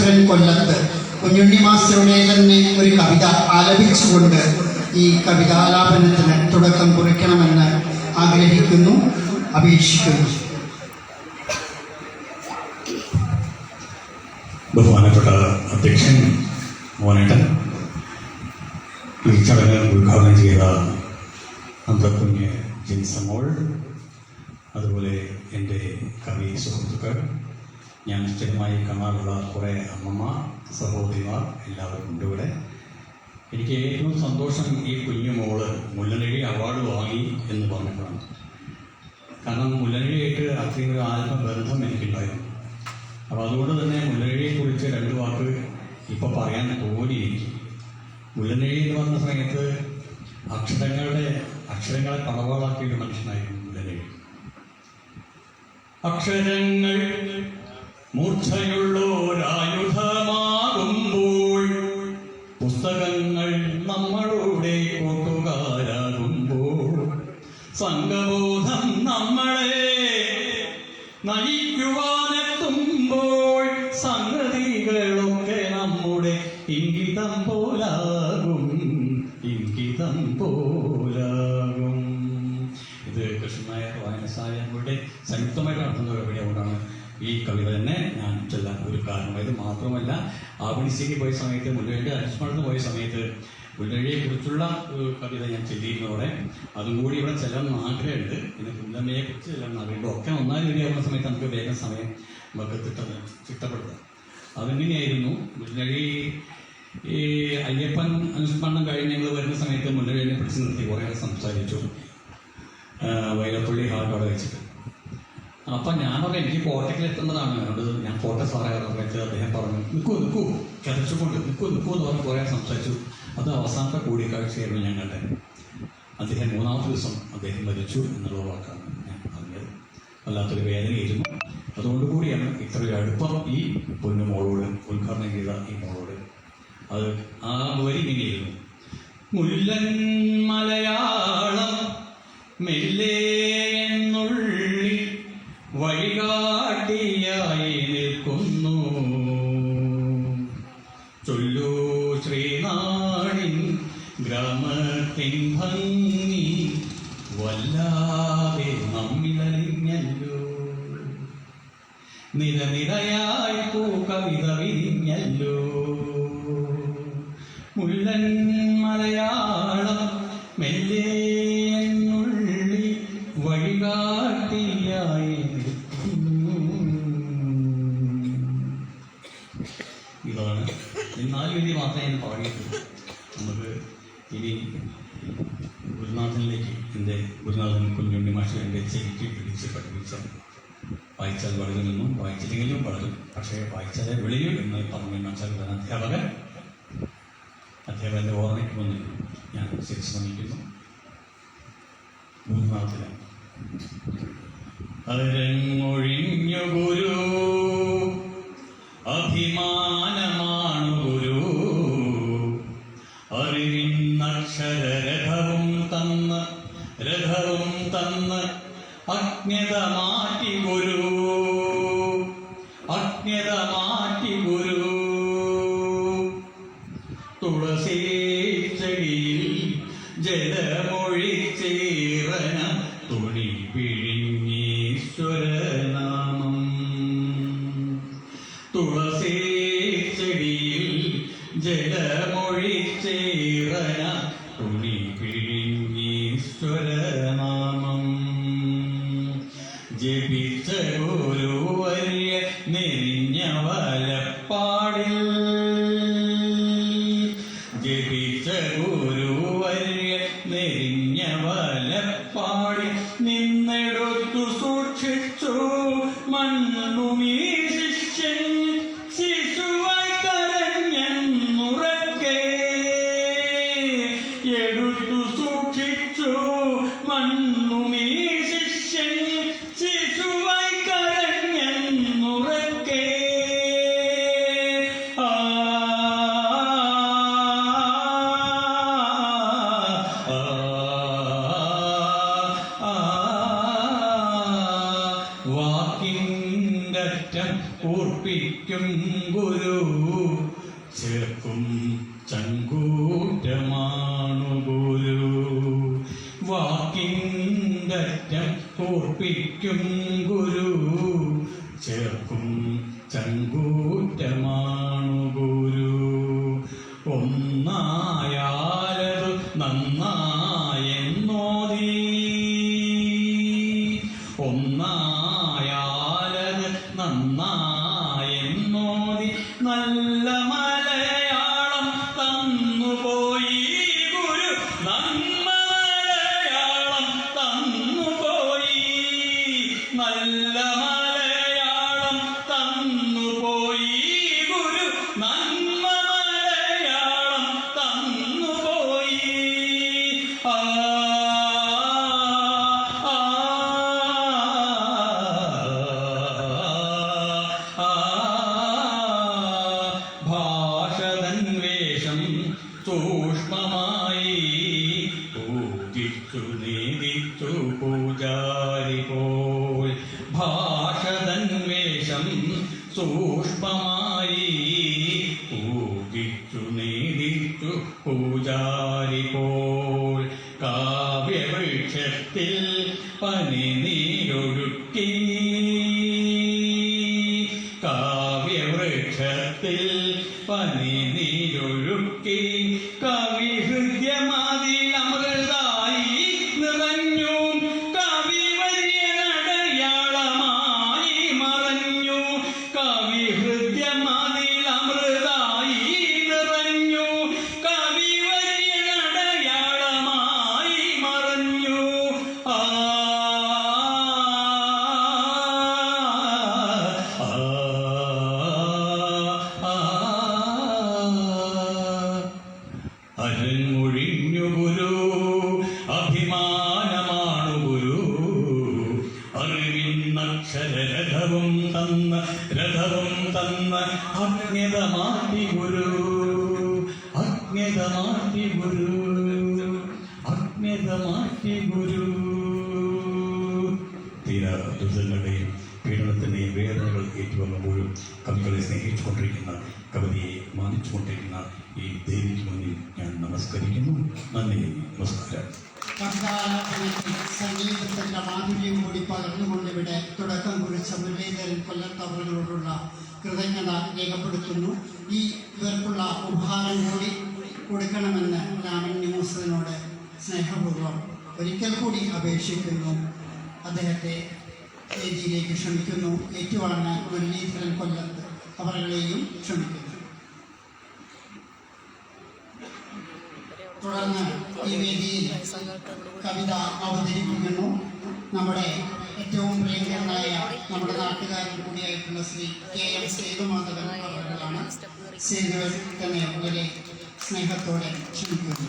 ശിവൻ കൊല്ലത്ത് കുഞ്ഞുണ്ണി മാസ്റ്ററുടെ തന്നെ ഒരു കവിത ആലപിച്ചുകൊണ്ട് ഈ കവിതാലാപനത്തിന് തുടക്കം കുറിക്കണമെന്ന് ആഗ്രഹിക്കുന്നു, അപേക്ഷിക്കുന്നു. ബഹുമാനപ്പെട്ട അധ്യക്ഷൻ മോനേട്ടൻ, ഈ ചടങ്ങ് ഉദ്ഘാടനം ചെയ്ത അന്തക്കുഞ്ഞ് ജിൻസമോൾ, അതുപോലെ എൻ്റെ കവി സുഹൃത്തുക്കൾ, ഞാൻ സ്ഥിരമായി കാണാറുള്ള കുറേ അമ്മമ്മ സഹോദരിമാർ എല്ലാവരും ഉണ്ട് ഇവിടെ. എനിക്ക് ഏറ്റവും സന്തോഷം ഈ കുഞ്ഞു മോള് മുല്ലനഴി അവാർഡ് വാങ്ങി എന്ന് പറഞ്ഞിട്ടാണ്. കാരണം മുല്ലനഴിയായിട്ട് അത്രയും ഒരു ആത്മബന്ധം എനിക്കുണ്ടായിരുന്നു. അപ്പോൾ അതുകൊണ്ട് തന്നെ മുല്ലനഴിയെക്കുറിച്ച് രണ്ട് വാക്ക് ഇപ്പോൾ പറയാൻ തോന്നിയിരിക്കും. മുല്ലനഴി എന്ന് പറഞ്ഞ സമയത്ത് അക്ഷരങ്ങളെ പടവാളാക്കിയൊരു മനുഷ്യനായിരുന്നു മുല്ലനഴി. അക്ഷരങ്ങൾ മൂർച്ചയുള്ളൊരായുധമാകുമ്പോൾ, പുസ്തകങ്ങൾ നമ്മളുടെ കൂട്ടുകാരാകുമ്പോൾ, സംഘബോധം നമ്മളെ നയിക്കുവാനെത്തുമ്പോൾ, സംഗതികളൊക്കെ നമ്മുടെ ഇംഗിതം പോലാകും. ഇത് കൃഷ്ണനായർ വായനശാലയുടെ സംയുക്തമായിട്ട് നടത്തുന്ന ഒരു പരിപാടി. അതുകൊണ്ടാണ് ഈ കവിത തന്നെ ഞാൻ ചൊല്ലാൻ ഒരു കാരണമായത്. മാത്രമല്ല, ആവണിശ്ശേരി പോയ സമയത്ത്, മുല്ലയുടെ അനുസ്മരണത്തിന് പോയ സമയത്ത് മുല്ലയെ കുറിച്ചുള്ള ഒരു കവിത ഞാൻ ചൊല്ലിയിരുന്നതോടെ അതും കൂടി ഇവിടെ ചെല്ലാൻ ആഗ്രഹമുണ്ട്. പിന്നെ മുല്ലമ്മയെ കുറിച്ച് ചെല്ലാൻ ആഗ്രഹമുണ്ട്. ഒക്കെ ഒന്നാം തീയതിയാവുന്ന സമയത്ത് നമുക്ക് വേഗം സമയം നമുക്ക് ചിട്ടപ്പെടുത്താം. അതെങ്ങനെയായിരുന്നു മുല്ലഴി ഈ അയ്യപ്പൻ അനുസ്മരണം കഴിഞ്ഞ് ഞങ്ങൾ വരുന്ന സമയത്ത് മുല്ലഴിനെ പിടിച്ചു നിർത്തി കുറേ സംസാരിച്ചു വൈലപ്പള്ളി ഹാളിൽ അവിടെ വെച്ചിട്ട്. അപ്പം ഞാൻ പറഞ്ഞു എനിക്ക് കോട്ടയ്ക്ക് എത്തുന്നതാണ്, അതുകൊണ്ട് ഞാൻ കോട്ട സാറേ സമയത്ത് അദ്ദേഹം പറഞ്ഞു നിൽക്കൂ കിതച്ചുകൊണ്ട് നിൽക്കൂ എന്ന് പറഞ്ഞ് കുറേ സംസാരിച്ചു. അത് അവസാനത്തെ കൂടിക്കാഴ്ചയായിരുന്നു ഞങ്ങളുടെ. അദ്ദേഹം 3-ാമത്തെ ദിവസം അദ്ദേഹം മരിച്ചു എന്നുള്ള വാക്കാണ് ഞാൻ പറഞ്ഞത്. വല്ലാത്തൊരു വേദനയായിരുന്നു. അതുകൊണ്ടുകൂടിയാണ് ഇത്രയൊരു അടുപ്പം ഈ പൊന്നുമോളോട്, ഉദ്ഘാടനം ചെയ്ത ഈ മോളോട്. അത് ആ വരി ഇങ്ങനെയായിരുന്നു: മുല്ലൻ മലയാളം മെല്ലെ എന്നുള്ളിൽ വഴികാട്ടിയായി നിൽക്കുന്നു, ചൊല്ലൂ ശ്രീനാടിൻ ഗ്രാമത്തിൻ ഭംഗി വല്ലാതെ നമ്മിലറിഞ്ഞല്ലോ, നിരനിരയായി പൂക്കവിത വിരിഞ്ഞല്ലോ, മുല്ലൻ മലയാളം മെല്ലെ എന്നുള്ളിൽ വഴികാട്ടിയായി നിൽക്കുന്നു. ഇതാണ് 4 വേദി മാത്രമേ ഞാൻ പാടിയിട്ടുള്ളൂ. നമുക്ക് ഇനി ഗുരുനാഥനിലേക്ക്, എൻ്റെ ഗുരുനാഥൻ കുഞ്ഞുണ്ണി മാഷ് എൻ്റെ ചെവിക്ക് പിടിച്ച് പഠിപ്പിച്ച വായിച്ചാൽ വളരുമെന്നും വായിച്ചില്ലെങ്കിലും വളരും, പക്ഷേ വായിച്ചാലേ വിളിയും എന്ന് പറഞ്ഞു വെച്ചാൽ അധ്യാപകൻ്റെ ഓർമ്മയ്ക്ക് മുന്നിൽ ഞാൻ ശിരസ് നമിക്കുന്നു. ഗുരുനാഥനാണ്. അരങ്ങൊഴിഞ്ഞു ഗുരു അഭിമാനമാണു ഗുരു, അറിവിന്നക്ഷരരഥവും തന്ന് അജ്ഞത മാറ്റി ഗുരു, തുളസി ചെടിയിൽ ജലമൊഴിച്ചേറന തുണി പിഴിഞ്ഞീശ്വരനാമം, തുളസി ചെടിയിൽ ജലമൊഴിച്ചേറന തുണി പിഴിഞ്ഞീശ്വരനാമം, ജപിച്ച ഗുരുവര്യ നെരിഞ്ഞ വലപ്പാടിൽ, ജപിച്ച ഗുരുവര്യ നെരിഞ്ഞ വലപ്പാടിൽ നിന്നെടുത്തു സൂക്ഷിച്ചു മണ്ണുമീ ശിഷ്യൻ, ശിശുവായി കരഞ്ഞെന്നുറക്കെ എടുത്തു സൂക്ഷിച്ചു മണ്ണുമീ ശിഷ്യൻ, ശിശുവായി കരഞ്ഞെന്നുറക്കെ. ആ ഓർപ്പിക്കും ഗുരു ചേർക്കും ചങ്കൂറ്റമാണു ഗുരു വാക്കിൻ്ററ്റം ഓർപ്പിക്കും ഗുരു ചേർക്കും ചങ്കൂറ്റമാണു ഗുരു ഒന്നായാലതു നന്നായെന്നോദീ ഒന്നായാലത് നന്നായെന്നോദി നല്ല മലയാളം തന്നുപോയി ഗുരു നന്മ മലയാളം തന്നുപോയി നല്ല മലയാളം തന്നുപോയി ഗുരു നന്മ മലയാളം തന്നുപോയി ഭാഷതന്വേഷം സൂക്ഷ്മമായി പൂജിച്ചു നീതിച്ചു പൂജാരി പോൽ ഭാഷതന്വേഷം സൂക്ഷ്മമായി പൂജിച്ചു നീതിച്ചു പൂജാരി പോൽ കാവ്യവൃക്ഷത്തിൽ പനിനീരൊഴുക്കി കാവ്യവൃക്ഷത്തിൽ പനിനീരൊഴുക്കി കവിഹൃദ്യമതിൽ അമൃതായി നിറഞ്ഞു കവിവര്യനടയാളമായി മറഞ്ഞു കവിഹൃദ്യമതിൽ അമൃതായി നിറഞ്ഞു കവിവര്യനടയാളമായി മറഞ്ഞു അരങ്ങൊഴിഞ്ഞു ഗുരു അഭിമാനമാണു ഗുരു അറിവിന്നക്ഷരരഥവും തന്ന അജ്ഞത മാറ്റി ഗുരു അജ്ഞത മാറ്റി ഗുരു അജ്ഞത മാറ്റി ഗുരു തീരാ ദുരിതങ്ങളുടെയും പീഡനത്തിൻ്റെയും വേദനകൾ ഏറ്റുവന്നപ്പോഴും കവികളെ സ്നേഹിച്ചുകൊണ്ടിരിക്കുന്ന കവിതയെ മാനിച്ചുകൊണ്ടിരിക്കുന്ന ഈ ദേവിക്ക് മുന്നിൽ ഞാൻ നമസ്കരിക്കുന്നു. നന്ദി, നമസ്കാരം. സംഗീതത്തിന്റെ മാധുര്യം കൂടി പകർന്നുകൊണ്ട് ഇവിടെ തുടക്കം കുറിച്ച മുരളീധരൻ കൊല്ലത്തവറുകളോടുള്ള കൃതജ്ഞത രേഖപ്പെടുത്തുന്നു. ഇവർക്കുള്ള ഉപഹാരം കൂടി കൊടുക്കണമെന്ന് രാമൻ ന്യൂസിനോട് സ്നേഹപൂർവ്വം ഒരിക്കൽ കൂടി അപേക്ഷിക്കുന്നു. അദ്ദേഹത്തെ വേദിയിലേക്ക് ക്ഷണിക്കുന്നു. ഏറ്റുവാങ്ങാൻ മുരളീധരൻ കൊല്ലത്ത് അവരുടെയും ക്ഷണിക്കുന്നു. തുടർന്ന് ഈ വേദിയിൽ കവിത അവതരിപ്പിക്കുന്നു. നമ്മുടെ ഏറ്റവും പ്രിയങ്കരനായ നമ്മുടെ നാട്ടുകാരൻ കൂടിയായിട്ടുള്ള ശ്രീ KM സേതുമാധവൻ അവരുകളാണ്. സേതുവൻ തന്നെ വളരെ സ്നേഹത്തോടെ ക്ഷണിക്കുന്നു.